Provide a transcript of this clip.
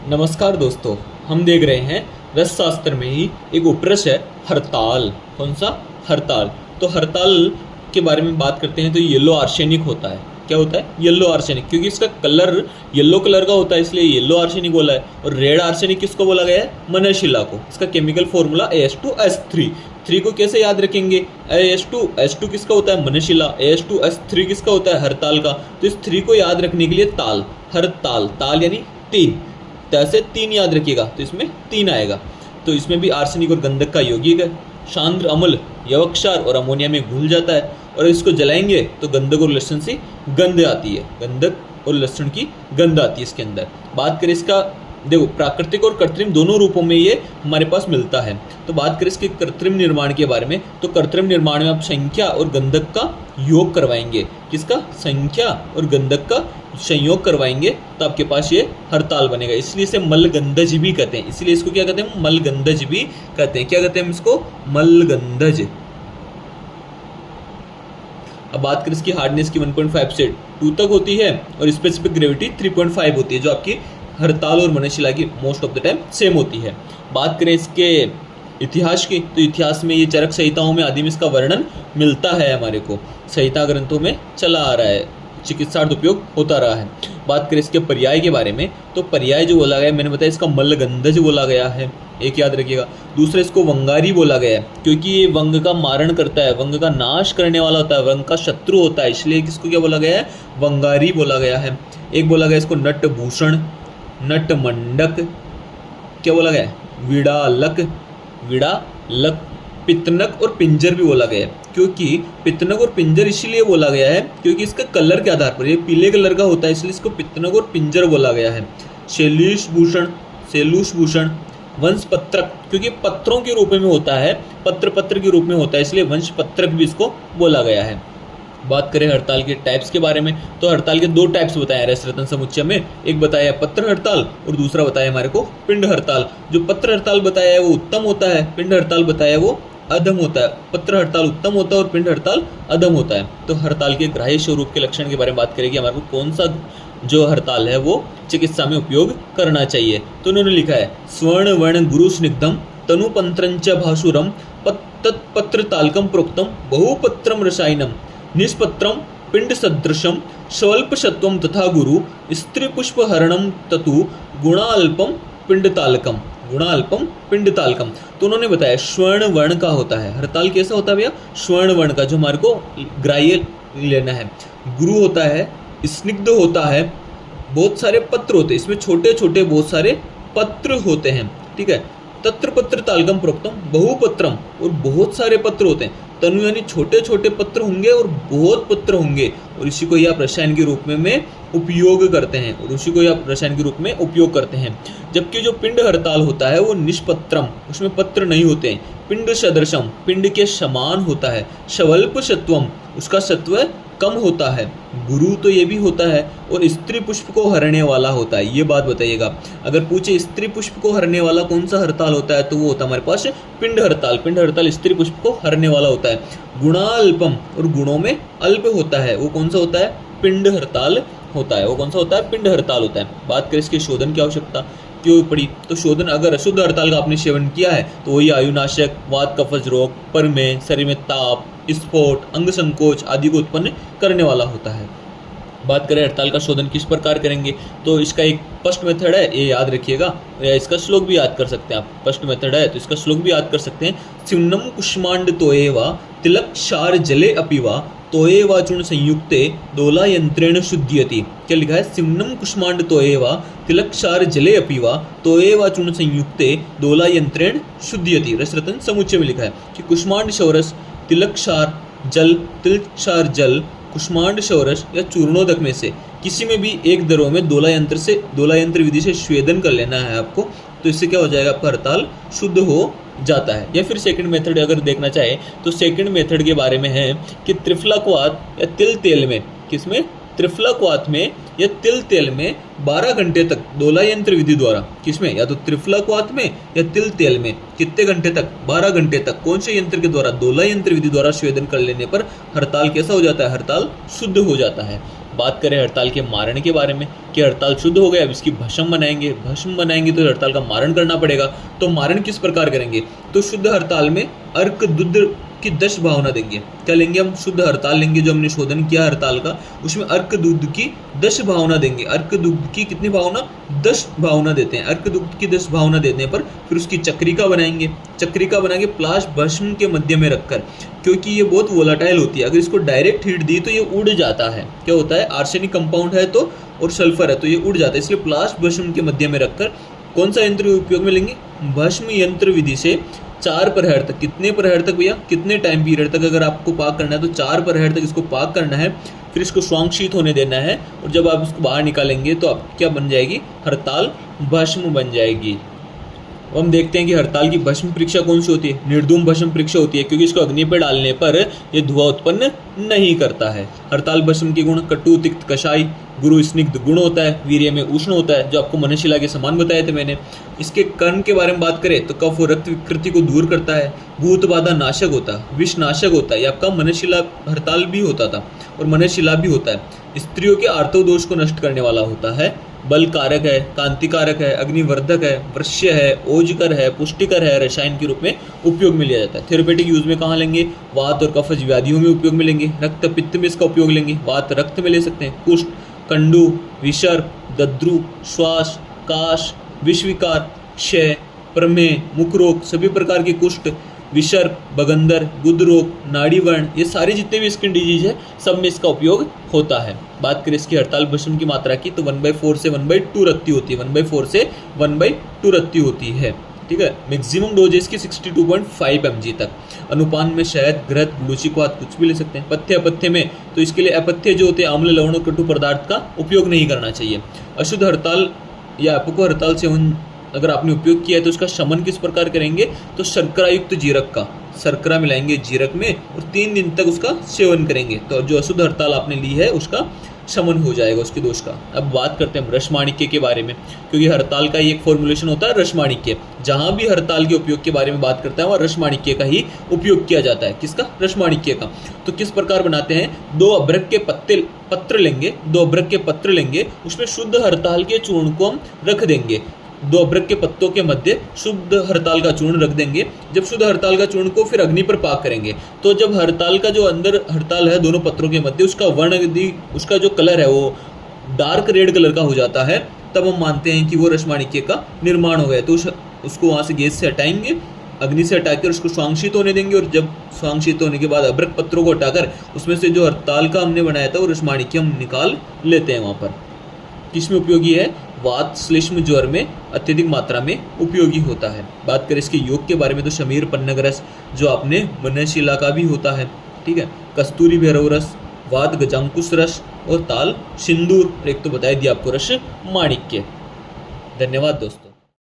नमस्कार दोस्तों, हम देख रहे हैं रस शास्त्र में ही एक उपरस है हरताल। कौन सा? हरताल। तो हरताल के बारे में बात करते हैं तो येलो आर्सेनिक होता है। क्या होता है? येलो आर्सेनिक, क्योंकि इसका कलर येलो कलर का होता है इसलिए येलो आर्सेनिक बोला है। और रेड आर्सेनिक किसको बोला गया है? मनशिला को। इसका केमिकल फॉर्मूला AS2S3। 3 को कैसे याद रखेंगे? S2 किसका होता है? मनशिला। AS2S3 किसका होता है? हरताल का। तो इस 3 को याद रखने के लिए ताल, हरताल, ताल यानी 3, तैसे 3 याद रखिएगा तो इसमें 3 आएगा। तो इसमें भी आर्सेनिक और गंधक का यौगिक है। सांद्र अम्ल यवक्षार और अमोनिया में घुल जाता है और इसको जलाएंगे तो गंधक और लहसुन से गंध आती है। गंधक और लहसुन की गंध आती है इसके अंदर। बात करें इसका, देखो प्राकृतिक और कृत्रिम दोनों रूपों में ये हमारे पास मिलता है। तो बात करें इसके कृत्रिम निर्माण के बारे में, तो कृत्रिम निर्माण में आप संख्या और गंधक का योग करवाएंगे। किसका? संख्या और गंधक का संयोग करवाएंगे तो आपके पास ये हरताल बनेगा। इसलिए इसे मलगंधज भी कहते हैं। इसलिए इसको क्या कहते हैं? मलगंधज भी कहते हैं। क्या कहते हैं इसको? मलगंधज। अब बात करें इसकी हार्डनेस की 1.5 से 2 तक होती है और स्पेसिफिक ग्रेविटी 3.5 होती है, जो आपकी हरताल और मनशिला की most of the time same होती है। बात करें इसके इतिहास की, तो इतिहास में ये चरक संहिताओं में आदि में इसका वर्णन मिलता है। हमारे को संहिता ग्रंथों में चला आ रहा है, चिकित्सार्थ उपयोग होता रहा है। बात करें इसके पर्याय के बारे में, तो पर्याय जो बोला गया, मैंने बताया इसका मलगंधज बोला गया है, एक याद रखिएगा। दूसरा इसको वंगारी बोला गया है क्योंकि ये वंग का मारण करता है, वंग का नाश करने वाला होता है, वंग का शत्रु होता है, इसलिए किसको क्या बोला गया है? वंगारी बोला गया है। एक बोला गया इसको नटभूषण, नटमंडक, क्या बोला गया है? विड़ालक, विड़ालक। पितनक और पिंजर भी बोला गया है, क्योंकि पितनक और पिंजर इसीलिए बोला गया है क्योंकि इसका कलर के आधार पर, ये पीले कलर का होता है इसलिए इसको पितनक और पिंजर बोला गया है। शैलूषभूषण, शैलूषभूषण। वंशपत्रक, क्योंकि पत्रों के रूप में होता है, पत्र के रूप में होता है इसलिए वंशपत्रक भी इसको बोला गया है। बात करें हड़ताल के टाइप्स के बारे में, तो हड़ताल के 2 टाइप्स बताए रस रत्न समुच्चय में। एक बताया पत्र हड़ताल और दूसरा बताया हमारे को पिंड हड़ताल। जो पत्र हड़ताल बताया है वो उत्तम होता है, पिंड हड़ताल बताया है वो अधम होता है। पत्र हड़ताल उत्तम होता है और पिंड हड़ताल अधम होता है। तो हड़ताल के ग्राह्य स्वरूप के लक्षण के बारे में बात करेंगे, हमारे को कौन सा जो हड़ताल है वो चिकित्सा में उपयोग करना चाहिए। तो उन्होंने लिखा है स्वर्ण वर्ण गुरु स्निग्धम तनुपंत्रंच भासुरम तत्पत्र तालकम प्रोक्तम बहुपत्रम रसायनम निष्पत्रम पिंड सदृशम स्वल्पशत्वम तथा गुरु स्त्री पुष्प हरणम ततु गुणाल्पम पिंड तालकम, गुणाल्पम पिंड तालकम। तो उन्होंने बताया स्वर्ण वर्ण का होता है हड़ताल। कैसा होता है भैया? स्वर्ण वर्ण का, जो हमारे को ग्राह्य लेना है। गुरु होता है, स्निग्ध होता है, बहुत सारे पत्र होते हैं इसमें, छोटे छोटे बहुत सारे पत्र होते हैं, ठीक है। तत्र पत्र तालकम प्रोक्तम बहुपत्रम, और बहुत सारे पत्र होते हैं। तनु यानी छोटे छोटे पत्र होंगे और बहुत पत्र होंगे, और इसी को ही आप रसायन के रूप में उपयोग करते हैं, और उसी को ही आप रसायन के रूप में उपयोग करते हैं। जबकि जो पिंड हड़ताल होता है वो निष्पत्रम, उसमें पत्र नहीं होते हैं। पिंड सदृशम, पिंड के समान होता है। स्वल्प सत्वम, उसका सत्व कम होता है। गुरु तो ये भी होता है, और स्त्री पुष्प को हरने वाला होता है। ये बात बताइएगा, अगर पूछे स्त्री पुष्प को हरने वाला कौन सा हड़ताल होता है तो वो होता है हमारे पास पिंड हड़ताल। पिंड हड़ताल स्त्री पुष्प को हरने वाला होता है। गुणाल्पम, और गुणों में अल्प होता है, वो कौन सा होता है? पिंड हड़ताल होता है। वो कौन सा होता है? पिंड हड़ताल होता है। बात करें इसके शोधन की आवश्यकता क्यों पड़ी, तो शोधन अगर अशुद्ध हड़ताल का आपने सेवन किया है तो वही आयुनाशक, वात कफज रोग, परमेह, शरीर में ताप, स्फोट, अंग संकोच आदि को उत्पन्न करने वाला होता है। बात करें हड़ताल का शोधन किस प्रकार करेंगे, तो इसका एक फर्स्ट मेथड है, ये याद रखिएगा, या इसका श्लोक भी याद कर सकते हैं आप। फर्स्ट मेथड है तो इसका श्लोक भी याद कर सकते हैं। सिम्नम कुष्मांड तोएवा तिलक क्षार जले अपिवा तोएवा चूर्ण संयुक्ते दोला यंत्रेण शुद्ध्यति। क्या लिखा है? सिम्नम कुष्मांड तोएवा तिलक क्षार जले अपिवा तोएवा चूर्ण संयुक्ते दोला यंत्रेण शुद्ध्यति। रस रत्न समुच्चय में लिखा है कि कुष्मांड शौरस, तिलक क्षार जल, तिलक क्षार जल, कुष्मांड शौरस या चूर्णोदक में से किसी में भी एक द्रव में दोला यंत्र विधि से स्वेदन कर लेना है आपको। तो इससे क्या हो जाएगा? आपका हड़ताल शुद्ध हो जाता है। या फिर सेकंड मेथड अगर देखना चाहे तो सेकंड मेथड के बारे में है कि त्रिफलाक्वाथ या तिल तेल में, किसमें? त्रिफलाक्वाथ में या तिल तेल में 12 घंटे तक दोला यंत्र विधि द्वारा, किसमें? या तो त्रिफलाक्वाथ में या तिल तेल में कितने घंटे तक? 12 घंटे तक। कौन से यंत्र के द्वारा? दोला यंत्र विधि द्वारा स्वेदन कर लेने पर हड़ताल कैसा हो जाता है? हड़ताल शुद्ध हो जाता है। बात करें हड़ताल के मारण के बारे में कि हड़ताल शुद्ध हो गया, अब इसकी भस्म बनाएंगे तो हड़ताल का मारण करना पड़ेगा। तो मारण किस प्रकार करेंगे, तो शुद्ध हड़ताल में अर्क दुग्ध की 10 भावना देंगे। क्या लेंगे हम, शुद्ध हड़ताल लेंगे, जो हमने शोधन किया हड़ताल का, उसमें अर्क दुग्ध की 10 भावना देंगे। अर्क दुग्ध की कितनी भावना, 10 भावना देते हैं। अर्क दुग्ध की 10 भावना देने पर फिर उसकी चक्रिका बनाएंगे। चक्रिका बनाएंगे प्लाश भस्म के मध्य में रखकर, क्योंकि ये बहुत वोलाटाइल होती है, अगर इसको डायरेक्ट हीट दी तो ये उड़ जाता है। क्या होता है, आर्सेनिक कंपाउंड है तो और सल्फर है तो ये उड़ जाता है, इसलिए प्लाश भस्म के मध्य में रखकर कौन सा यंत्र उपयोग में लेंगे, भस्म यंत्र विधि से 4 प्रहर तक। कितने प्रहर तक भैया, कितने टाइम पीरियड तक अगर आपको पाक करना है तो 4 प्रहर तक इसको पाक करना है। फिर इसको स्वांगशीत होने देना है और जब आप इसको बाहर निकालेंगे तो आप क्या बन जाएगी, हड़ताल भस्म बन जाएगी। हम देखते हैं कि हड़ताल की भस्म परीक्षा कौन सी होती है, निर्धूम भस्म परीक्षा होती है, क्योंकि इसको अग्नि पर डालने पर यह धुआं उत्पन्न नहीं करता है। हड़ताल भस्म के गुण, कटु तिक्त कषाय, गुरु स्निग्ध गुण होता है, वीर्य में उष्ण होता है, जो आपको मनशिला के समान बताए थे मैंने। इसके कर्ण के बारे में बात करें तो कफ और रक्त विकृति को दूर करता है, भूत बाधा नाशक होता है, विष नाशक होता है। ये आपका मनशिला हड़ताल भी होता था और मनशिला भी होता है। स्त्रियों के आर्तव दोष को नष्ट करने वाला होता है, बल कारक है, कांति कारक है, अग्निवर्धक है, वृश्य है, ओजकर है, पुष्टिकर है, रसायन के रूप में उपयोग में लिया जाता है। थेरेपेटिक यूज में कहाँ लेंगे, वात और कफज व्याधियों में उपयोग में लेंगे, रक्त पित्त में इसका उपयोग लेंगे, वात रक्त में ले सकते हैं, कुष्ठ, कंडू, विसर्प, दद्रु, श्वास, काश, विषविकार, क्षय, प्रमेह, मुख रोग, सभी प्रकार के कुष्ठ, विसर्प, बगंदर, गुद रोग, नाड़ीवर्ण, ये सारे जितने भी स्किन डिजीज है सब में इसका उपयोग होता है। बात करें इसकी हड़ताल भस्म की मात्रा की तो 1/4 से 1/2 रत्ती होती है, 1/4 से 1/2 रत्ती होती है। ठीक है, मैक्सिमम डोज इसकी 62.5 mg तक। अनुपान में शहद, घृत, ग्लूचिक्वाद कुछ भी ले सकते हैं। पथ्य अपथ्य में तो इसके लिए अपथ्य जो होते हैं अम्ल, लवण और कटु पदार्थ का उपयोग नहीं करना चाहिए। अशुद्ध हड़ताल या अपको हड़ताल सेवन अगर आपने उपयोग किया है तो उसका शमन किस प्रकार करेंगे, तो शर्करा युक्त जीरक का, शर्करा मिलाएंगे जीरक में और 3 दिन तक उसका सेवन करेंगे तो जो अशुद्ध हड़ताल आपने ली है उसका शमन हो जाएगा उसके दोष का। अब बात करते हैं रसमाणिक्य के बारे में, क्योंकि हड़ताल का ही एक फॉर्मुलेशन होता है रसमाणिक्य। जहां भी हड़ताल के उपयोग के बारे में बात करता है वहाँ रसमाणिक्य का ही उपयोग किया जाता है। किसका, रसमाणिक्य का। तो किस प्रकार बनाते हैं, 2 अभ्रक के पत्र लेंगे, 2 अभ्रक के पत्र लेंगे, उसमें शुद्ध हड़ताल के चूर्ण को हम रख देंगे। 2 अभ्रक के पत्तों के मध्य शुद्ध हड़ताल का चूर्ण रख देंगे। जब शुद्ध हड़ताल का चूर्ण को फिर अग्नि पर पाक करेंगे तो जब हड़ताल का जो अंदर हड़ताल है दोनों पत्रों के मध्य उसका वर्ण यदि उसका जो कलर है वो डार्क रेड कलर का हो जाता है तब हम मानते हैं कि वो रसमाणिक्य का निर्माण हो गया। तो उसको वहाँ से गैस से हटाएंगे, अग्नि से हटाकर उसको स्वांगशीत होने देंगे और जब स्वांगशीत होने के बाद अभ्रक पत्रों को हटाकर उसमें से जो हड़ताल का हमने बनाया था वो रसमाणिक्य हम निकाल लेते हैं। वहाँ पर किसमें उपयोगी है, वात श्लेष्म ज्वर में अत्यधिक मात्रा में उपयोगी होता है। बात करें इसके योग के बारे में तो शमीर पन्नग रस जो आपने मनशिला का भी होता है, ठीक है, कस्तूरी भैरव रस, वात गजांकुश रस और ताल सिंदूर, एक तो बताई दिया आपको रस माणिक्य। धन्यवाद दोस्तों।